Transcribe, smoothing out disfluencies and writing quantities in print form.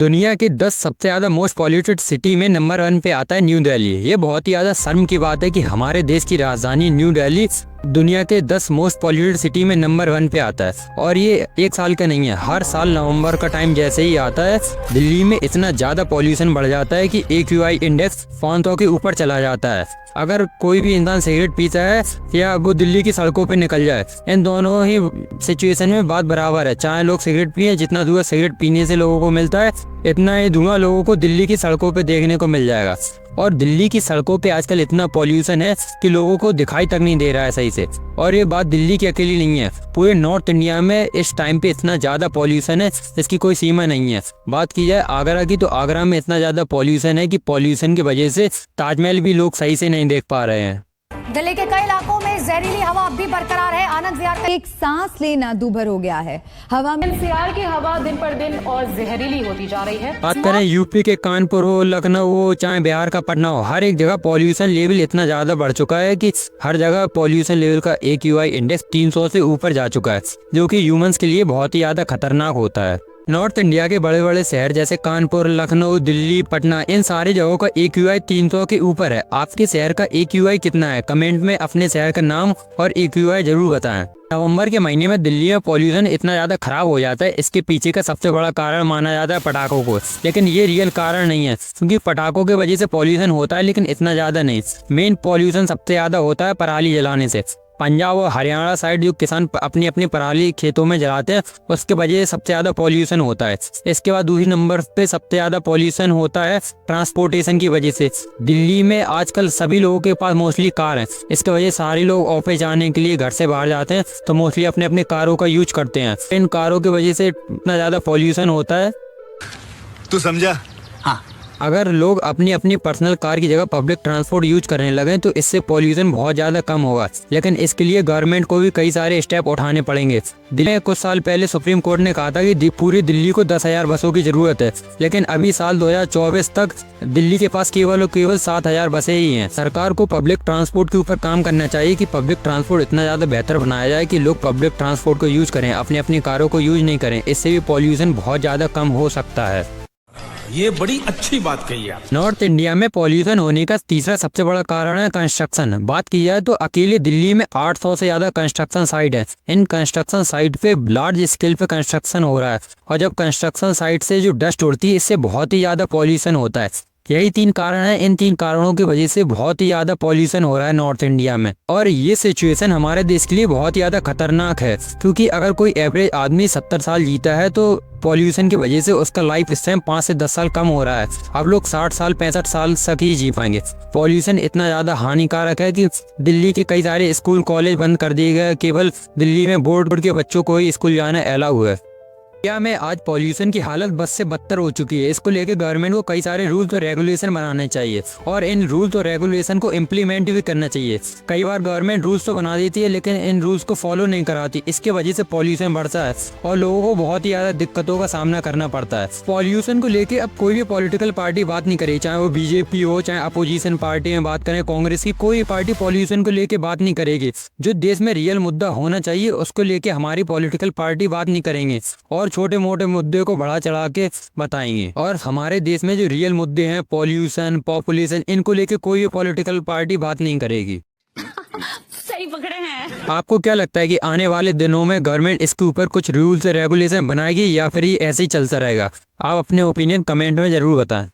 दुनिया के 10 सबसे ज़्यादा मोस्ट पॉल्यूटेड सिटी में नंबर 1 पे आता है न्यू दिल्ली। ये बहुत ही ज़्यादा शर्म की बात है कि हमारे देश की राजधानी न्यू दिल्ली दुनिया के 10 मोस्ट पॉल्यूटेड सिटी में नंबर 1 पे आता है। और ये एक साल का नहीं है, हर साल नवंबर का टाइम जैसे ही आता है दिल्ली में इतना ज़्यादा पॉल्यूशन बढ़ जाता है कि AQI इंडेक्स 500 के ऊपर चला जाता है। अगर कोई भी इंसान सिगरेट पीता है या वो दिल्ली की सड़कों पे निकल जाए, इन दोनों ही सिचुएशन में बात बराबर है। चाहे लोग सिगरेट पिए, जितना धुआं सिगरेट पीने से लोगों को मिलता है इतना ही धुआं लोगों को दिल्ली की सड़कों पे देखने को मिल जाएगा। और दिल्ली की सड़कों पे आजकल इतना पॉल्यूशन है कि लोगों को दिखाई तक नहीं दे रहा है सही से। और ये बात दिल्ली की अकेली नहीं है, पूरे नॉर्थ इंडिया में इस टाइम पे इतना ज्यादा पॉल्यूशन है जिसकी कोई सीमा नहीं है। बात की जाए आगरा की, तो आगरा में इतना ज्यादा पॉल्यूशन है कि पॉल्यूशन की वजह से ताजमहल भी लोग सही से नहीं देख पा रहे हैं। दिल्ली के कई इलाकों में जहरीली हवा अब भी बरकरार है। आनंद विहार का एक सांस लेना दूभर हो गया है। हवा में NCR की हवा दिन पर दिन और जहरीली होती जा रही है। बात करें यूपी के कानपुर हो, लखनऊ हो, चाहे बिहार का पटना हो, हर एक जगह पॉल्यूशन लेवल इतना ज्यादा बढ़ चुका है कि हर जगह पॉल्यूशन लेवल का AQI इंडेक्स 300 से ऊपर जा चुका है, जो कि ह्यूमंस के लिए बहुत ही ज्यादा खतरनाक होता है। नॉर्थ इंडिया के बड़े बड़े शहर जैसे कानपुर, लखनऊ, दिल्ली, पटना, इन सारी जगहों का AQI 300 के ऊपर है। आपके शहर का AQI कितना है? कमेंट में अपने शहर का नाम और AQI जरूर बताएं। नवंबर के महीने में दिल्ली में पॉल्यूशन इतना ज़्यादा खराब हो जाता है, इसके पीछे का सबसे बड़ा कारण माना जाता है पटाखों को। लेकिन ये रियल कारण नहीं है, क्योंकि पटाखों की वजह से पॉल्यूशन होता है लेकिन इतना ज़्यादा नहीं। मेन पॉल्यूशन सबसे ज़्यादा होता है पराली जलाने से। पंजाब और हरियाणा साइड जो किसान अपनी अपनी पराली खेतों में जलाते हैं उसके वजह से सबसे ज़्यादा पॉल्यूशन होता है। इसके बाद दूसरी नंबर पे सबसे ज़्यादा पॉल्यूशन होता है ट्रांसपोर्टेशन की वजह से। दिल्ली में आजकल सभी लोगों के पास मोस्टली कार है, इसके वजह से सारे लोग ऑफिस जाने के लिए घर से बाहर जाते हैं तो मोस्टली अपने अपने कारों का यूज करते हैं। इन कारों की वजह से इतना ज़्यादा पॉल्यूशन होता है। तू समझा? हाँ, अगर लोग अपनी अपनी पर्सनल कार की जगह पब्लिक ट्रांसपोर्ट यूज करने लगे तो इससे पॉल्यूशन बहुत ज़्यादा कम होगा। लेकिन इसके लिए गवर्नमेंट को भी कई सारे स्टेप उठाने पड़ेंगे। दिल्ली में कुछ साल पहले सुप्रीम कोर्ट ने कहा था कि पूरी दिल्ली को 10,000 बसों की जरूरत है, लेकिन अभी साल 2024 तक दिल्ली के पास केवल 7,000 बसें ही हैं। सरकार को पब्लिक ट्रांसपोर्ट के ऊपर काम करना चाहिए कि पब्लिक ट्रांसपोर्ट इतना ज़्यादा बेहतर बनाया जाए कि लोग पब्लिक ट्रांसपोर्ट को यूज करें, अपनी अपनी कारों को यूज नहीं करें। इससे भी पॉल्यूशन बहुत ज़्यादा कम हो सकता है। ये बड़ी अच्छी बात कही आप। नॉर्थ इंडिया में पॉल्यूशन होने का तीसरा सबसे बड़ा कारण है कंस्ट्रक्शन। बात की जाए तो अकेले दिल्ली में 800 से ज्यादा कंस्ट्रक्शन साइट है। इन कंस्ट्रक्शन साइट पे लार्ज स्केल पे कंस्ट्रक्शन हो रहा है, और जब कंस्ट्रक्शन साइट से जो डस्ट उड़ती है इससे बहुत ही ज्यादा पॉल्यूशन होता है। यही 3 कारण है, इन 3 कारणों की वजह से बहुत ही ज्यादा पॉल्यूशन हो रहा है नॉर्थ इंडिया में। और ये सिचुएशन हमारे देश के लिए बहुत ही ज्यादा खतरनाक है, क्योंकि अगर कोई एवरेज आदमी 70 साल जीता है तो पॉल्यूशन की वजह से उसका लाइफ स्पैन 5 से 10 साल कम हो रहा है। अब लोग 60 साल 65 साल तक ही जी पाएंगे। पॉल्यूशन इतना ज्यादा हानिकारक है कि दिल्ली के कई सारे स्कूल कॉलेज बंद कर दिए गए। केवल दिल्ली में बोर्ड के बच्चों को ही स्कूल जाना अलाउ है। इंडिया में आज पॉल्यूशन की हालत बस से बदतर हो चुकी है। इसको लेकर गवर्नमेंट को कई सारे रूल्स और रेगुलेशन बनाने चाहिए और इन रूल्स और रेगुलेशन को इम्प्लीमेंट भी करना चाहिए। कई बार गवर्नमेंट रूल्स तो बना देती है लेकिन इन रूल्स को फॉलो नहीं कराती, इसके वजह से पॉल्यूशन बढ़ता है और लोगों को बहुत ही ज्यादा दिक्कतों का सामना करना पड़ता है। पॉल्यूशन को लेकर अब कोई भी पॉलिटिकल पार्टी बात नहीं करे, चाहे वो BJP हो, चाहे अपोजिशन पार्टी में बात करें कांग्रेस की, कोई पार्टी पॉल्यूशन को लेकर बात नहीं करेगी। जो देश में रियल मुद्दा होना चाहिए उसको लेकर हमारी पॉलिटिकल पार्टी बात नहीं करेंगे और छोटे मोटे मुद्दे को बढ़ा चढ़ा के बताएंगे। और हमारे देश में जो रियल मुद्दे हैं पॉल्यूशन, पॉपुलेशन, इनको लेके कोई भी पॉलिटिकल पार्टी बात नहीं करेगी। सही पकड़े हैं। आपको क्या लगता है कि आने वाले दिनों में गवर्नमेंट इसके ऊपर कुछ रूल्स रेगुलेशन बनाएगी या फिर ये ऐसे ही चलता रहेगा? आप अपने ओपिनियन कमेंट में जरूर बताएं।